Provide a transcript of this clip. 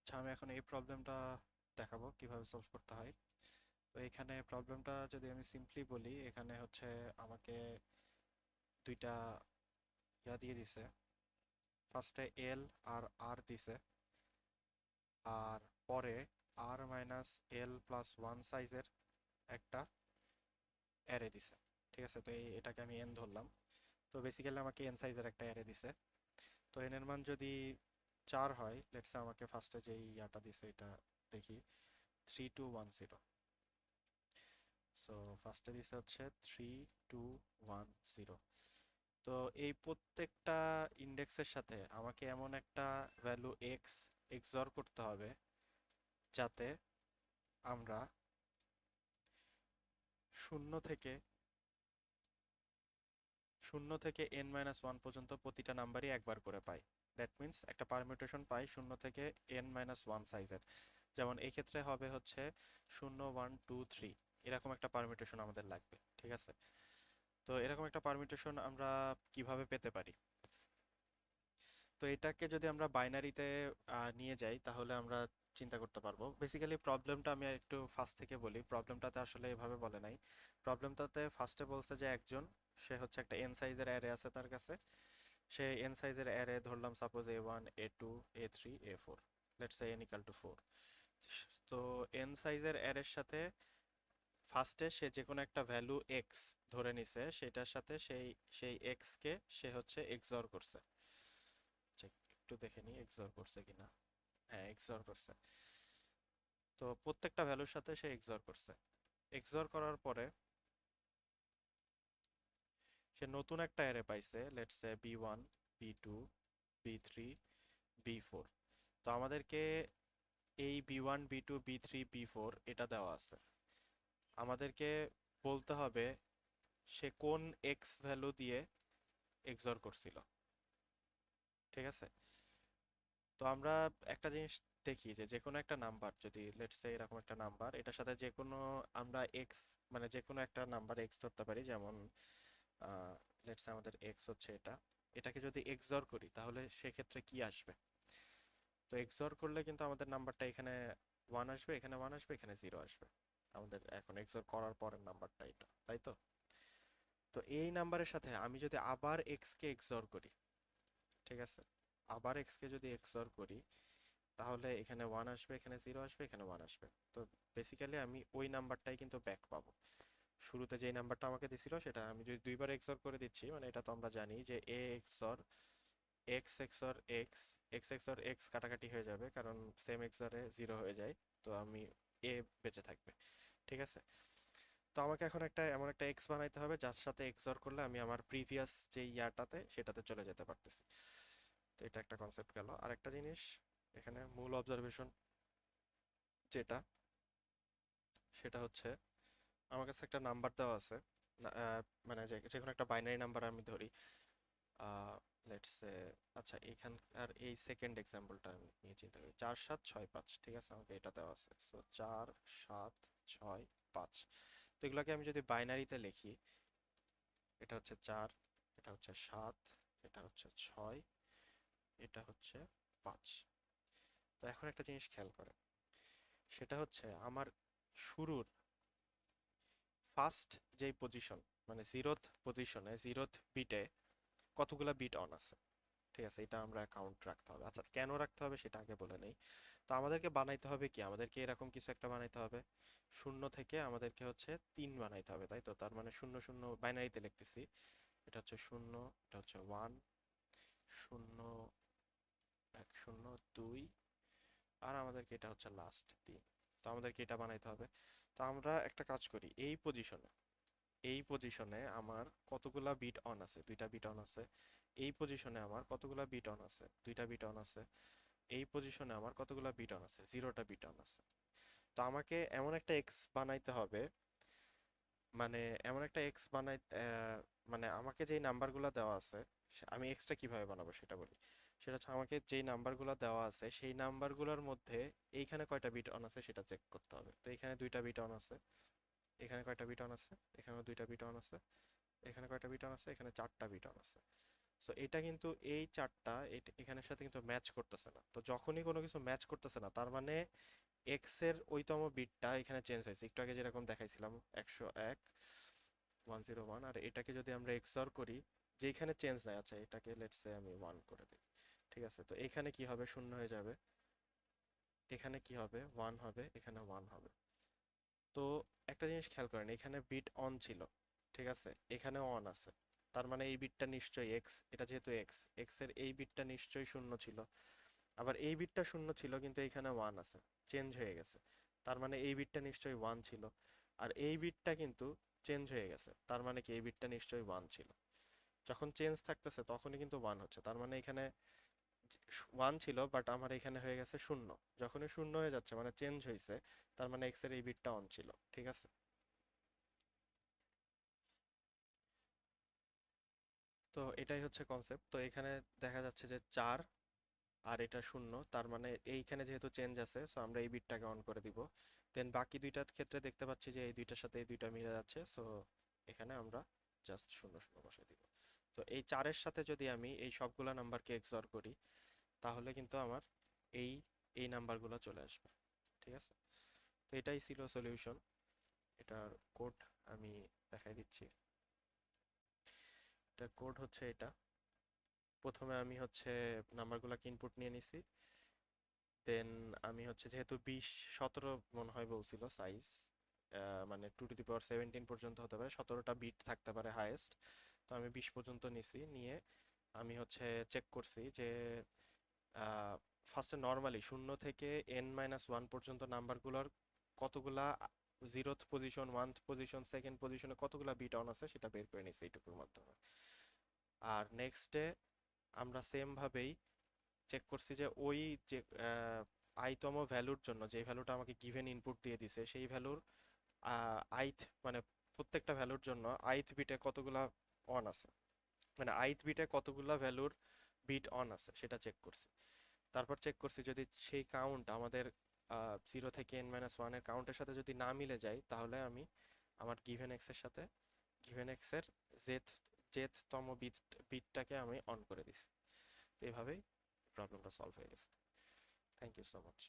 আচ্ছা, আমি এখন এই প্রবলেমটা দেখাবো কিভাবে সলভ করতে হয়। তো এখানে প্রবলেমটা যদি আমি সিম্পলি বলি, এখানে হচ্ছে আমাকে দুইটা দিয়ে দিছে। ফার্স্টে এল আর আর দিছে, আর পরে আর মাইনাস এল প্লাস ওয়ান সাইজের একটা অ্যারে দিছে। ঠিক আছে, তো এটাকে আমি এন ধরলাম। তো বেসিক্যালি আমাকে এন সাইজের একটা অ্যারে দিছে। তো এন এর মান যদি 4 হয়, লেটসে আমাকে ফার্স্টে যেই ইয়াটা দিছে এটা দেখি, 3210। সো ফার্স্টে দিছে হচ্ছে 3210। তো এই প্রত্যেকটা ইন্ডেক্সের সাথে আমাকে এমন একটা ভ্যালু এক্স এক্সঅর করতে হবে যাতে আমরা শূন্য থেকে শূন্য থেকে এন মাইনাস ওয়ান পর্যন্ত প্রতিটা নাম্বারই একবার করে পাই। দ্যাট মিন্স একটা পারমিউটেশন পাই শূন্য থেকে এন মাইনাস ওয়ান সাইজের। যেমন এই ক্ষেত্রে হবে হচ্ছে 0 1 2 3, এরকম একটা পারমিউটেশন আমাদের লাগবে। ঠিক আছে, তো এরকম একটা পারমিউটেশন আমরা কিভাবে পেতে পারি? তো এটাকে যদি আমরা বাইনারিতে নিয়ে যাই তাহলে আমরা চিন্তা করতে পারবো। বেসিক্যালি প্রবলেমটা আমি একটু ফার্স্ট থেকে বলি। প্রবলেমটাতে আসলে এভাবে বলে নাই। প্রবলেমটাতে ফার্স্টে বলছে যে একজন, সে হচ্ছে একটা এন সাইজের অ্যারে আছে তার কাছে। সে এন সাইজের অ্যারে ধরলাম suppose A1 A2 A3 A4, let's say n equal to 4। তো এন সাইজের অ্যারের সাথে ফার্স্টে সে যে কোনো একটা ভ্যালু এক্স ধরে নিছে, সেটার সাথে সেই সেই এক্স কে সে হচ্ছে এক্সঅর করছে। চেক একটু দেখে নিই এক্সঅর করছে কিনা। হ্যাঁ, এক্সঅর করছে। তো প্রত্যেকটা ভ্যালুর সাথে সে এক্সঅর করছে। এক্সঅর করার পরে সে নতুন একটা অ্যারে পাইছে, let's say B1 B2 B3 B4। তো আমাদেরকে এই B1 B2 B3 B4 এটা দেওয়া আছে। আমাদেরকে বলতে হবে সে কোন এক্স ভ্যালু দিয়ে এক্সঅর করছিল। ঠিক আছে, তো আমরা একটা জিনিস দেখি যে যে কোনো একটা নাম্বার, যদি লেটস সে এরকম একটা নাম্বার, এটার সাথে যে কোনো আমরা এক্স, মানে যে কোনো একটা নাম্বার এক্স ধরতে পারি। যেমন লেটস সে আমাদের এক্স হচ্ছে এটা, এটাকে যদি এক্সঅর করি তাহলে সেক্ষেত্রে কি আসবে? তো এক্সঅর করলে কিন্তু আমাদের নাম্বারটা এখানে ওয়ান আসবে, এখানে ওয়ান আসবে, এখানে জিরো আসবে। আমাদের এখন এক্সঅর করার পরের নাম্বারটা এটা, তাই তো? তো এই নাম্বারের সাথে আমি যদি আবার এক্স কে এক্সঅর করি, ঠিক আছে, আবার এক্স কে যদি এক্সঅর করি তাহলে এখানে ওয়ান আসবে, এখানে জিরো আসবে, এখানে ওয়ান আসবে। তো বেসিক্যালি আমি ওই নাম্বারটাই কিন্তু ব্যাক পাবো। শুরুতে যেই নাম্বারটা আমাকে দিছিল সেটা আমি যদি দুইবার এক্সঅর করে দিচ্ছি, মানে এটা তো আমরা জানি যে এ এক্সঅর এক্স এক্সঅর এক্স, এক্স এক্সঅর এক্স কাটাকাটি হয়ে যাবে কারণ সেম এক্সঅরে জিরো হয়ে যায়। তো আমি এ বেঁচে থাকবে। ঠিক আছে, তো আমাকে এখন একটা এমন একটা এক্স বানাইতে হবে যার সাথে এক্সঅর করলে আমি আমার প্রিভিয়াস যে ইয়ারটাতে সেটাতে চলে যেতে পারতেছি। তো এটা একটা কনসেপ্ট গেল। আর একটা জিনিস এখানে মূল অবজারভেশন যেটা, সেটা হচ্ছে আমার কাছে একটা নাম্বার দেওয়া আছে। মানে যে যে কোনো একটা বাইনারি নাম্বার আমি ধরি, লেটস সে, আচ্ছা এখানকার এই সেকেন্ড এক্সাম্পলটা আমি নিয়ে চিন্তা করি, 4 7 6 5। ঠিক আছে, আমাকে এটা দেওয়া আছে, সো 4 7 6 5। তো এগুলোকে আমি যদি বাইনারিতে লিখি, এটা হচ্ছে 4, এটা হচ্ছে 7, এটা হচ্ছে 6, এটা হচ্ছে 5। তো এখন একটা জিনিস খেয়াল করে, সেটা হচ্ছে আমার শুরুর ফার্স্ট যেই পজিশন, মানে জিরোথ পজিশনে, জিরোথ বিটে কতগুলা বিট অন আছে। ঠিক আছে, এটা আমরা অ্যাকাউন্ট রাখতে হবে। আচ্ছা, কেন রাখতে হবে সেটা আগে বলে নেই। তো আমাদেরকে বানাইতে হবে কি, আমাদেরকে এরকম কিছু একটা বানাইতে হবে। শূন্য থেকে আমাদেরকে হচ্ছে 3 বানাইতে হবে, তাই তো? তার মানে শূন্য শূন্য বাইনারিতে লিখতেছি, এটা হচ্ছে শূন্য, এটা হচ্ছে ওয়ান, শূন্য, এক শূন্য, দুই, আর আমাদেরকে এটা হচ্ছে লাস্ট 3। তো আমাদেরকে এটা বানাইতে হবে। তো আমরা একটা কাজ করি, এই পজিশনে আমার কতগুলা বিট অন আছে? দুইটা বিট অন আছে। এই পজিশনে আমার কতগুলা বিট অন আছে? দুইটা বিট অন আছে। এই পজিশনে আমার কতগুলা বিট অন আছে? জিরোটা বিট অন আছে। তো আমাকে এমন একটা এক্স বানাইতে হবে, মানে এমন একটা এক্স মানে আমাকে যেই নাম্বারগুলো দেওয়া আছে, আমি এক্সটা কিভাবে বানাবো সেটা বলি। সেটা হচ্ছে আমাকে যেই নাম্বারগুলো দেওয়া আছে সেই নাম্বারগুলোর মধ্যে এইখানে কয়টা বিট অন আছে সেটা চেক করতে হবে। তো এখানে দুইটা বিট অন আছে, এখানে কয়টা বিট অন আছে, এখানেও দুইটা বিট অন আছে, এখানে কয়টা বিট অন আছে, এখানে চারটা বিট অন আছে। সো এটা কিন্তু এই চারটা এখানের সাথে কিন্তু ম্যাচ করতেছে না। তো যখনই কোনো কিছু ম্যাচ করতেছে না, তার মানে এক্স এর ওইতম বিটটা এখানে চেঞ্জ হয়েছে, একটু আগে যেরকম দেখাইছিলাম 101 101। আর এটাকে যদি আমরা এক্সঅর করি, যেখানে চেঞ্জ নাই, আচ্ছা এটাকে লেটস সে আমি 1 করে দিই, ঠিক আছে? তো এখানে কি হবে, শূন্য হয়ে যাবে, এখানে কি হবে 1 হবে, এখানে 1 হবে। তো একটা জিনিস খেয়াল করেন, এখানে বিট অন ছিল, ঠিক আছে, এখানেও অন আছে, তার মানে এই বিটটা নিশ্চয়ই এক্স, এটা যেহেতু এক্স, এক্স এর এই বিটটা নিশ্চয়ই শূন্য ছিল। আবার এই বিটটা শূন্য ছিল কিন্তু এখানে ওয়ান আছে, চেঞ্জ হয়ে গেছে, তার মানে এই বিটটা নিশ্চয়ই ওয়ান ছিল। আর এই বিটটা কিন্তু চেঞ্জ হয়ে গেছে, তার মানে কি এই বিটটা নিশ্চয়ই ওয়ান ছিল। যখন চেঞ্জ থাকতেছে তখনই কিন্তু ওয়ান হচ্ছে, তার মানে এখানে ওয়ান ছিল বাট আমার এখানে হয়ে গেছে শূন্য। যখনই শূন্য হয়ে যাচ্ছে মানে চেঞ্জ হয়েছে, তার মানে এক্স এর এই বিটটা অন ছিল, ঠিক আছে? তো এটাই হচ্ছে কনসেপ্ট। তো এখানে দেখা যাচ্ছে যে 4 আর এটা শূন্য, তার মানে এইখানে যেহেতু চেঞ্জ আছে, সো আমরা এই বিটটাকে অন করে দিব। দেন বাকি দুইটার ক্ষেত্রে দেখতে পাচ্ছি যে এই দুইটার সাথে এই দুইটা মিলে যাচ্ছে, সো এখানে আমরা জাস্ট শূন্য শূন্য বসাই দিব। তো এই 4-এর সাথে যদি আমি এই সবগুলা নাম্বারকে এক্সঅর করি, তাহলে কিন্তু আমার এই এই নাম্বারগুলো চলে আসবে, ঠিক আছে? তো এটাই ছিল সলিউশন। এটার কোড আমি দেখাই দিচ্ছি। এটার কোড হচ্ছে এটা। প্রথমে আমি হচ্ছে নাম্বারগুলোকে ইনপুট নিয়ে নিছি। দেন আমি হচ্ছে যেহেতু 17 মনে হয় বলছিল সাইজ, মানে 2^17 পর্যন্ত হতে পারে, 17টা বিট থাকতে পারে হাইয়েস্ট। তো আমি 20 পর্যন্ত নিছি, নিয়ে আমি হচ্ছে চেক করছি যে ফার্স্টে নর্মালি শূন্য থেকে n-1 পর্যন্ত নাম্বারগুলোর কতগুলা জিরোথ পজিশন, ওয়ানথ পজিশন, সেকেন্ড পজিশনে কতগুলা বিট অন আছে সেটা বের করে নিছি এইটুকুর মাধ্যমে। আর নেক্সটে আমরা সেম ভাবেই চেক করছি যে ওই যে আইতম ভ্যালুর জন্য যে ভ্যালুটা আমাকে গিভেন ইনপুট দিয়ে দিছে, সেই ভ্যালুর আইথ মানে প্রত্যেকটা ভ্যালুর জন্য আইথ বিটে কতগুলা অন আছে, মানে আইথ বিটে কতগুলা ভ্যালুর বিট অন আছে সেটা চেক করছি। তারপর চেক করছি যদি সেই কাউন্ট আমাদের 0 থেকে n-1 এর কাউন্টের সাথে যদি না মিলে যায়, তাহলে আমি আমার গিভেন এক্স এর সাথে গিভেন এক্স এর জেথ জেথ তম বিটটাকে আমি অন করে দিছি। তো এইভাবেই প্রবলেমটা সলভ হয়ে গেছে। Thank you so much.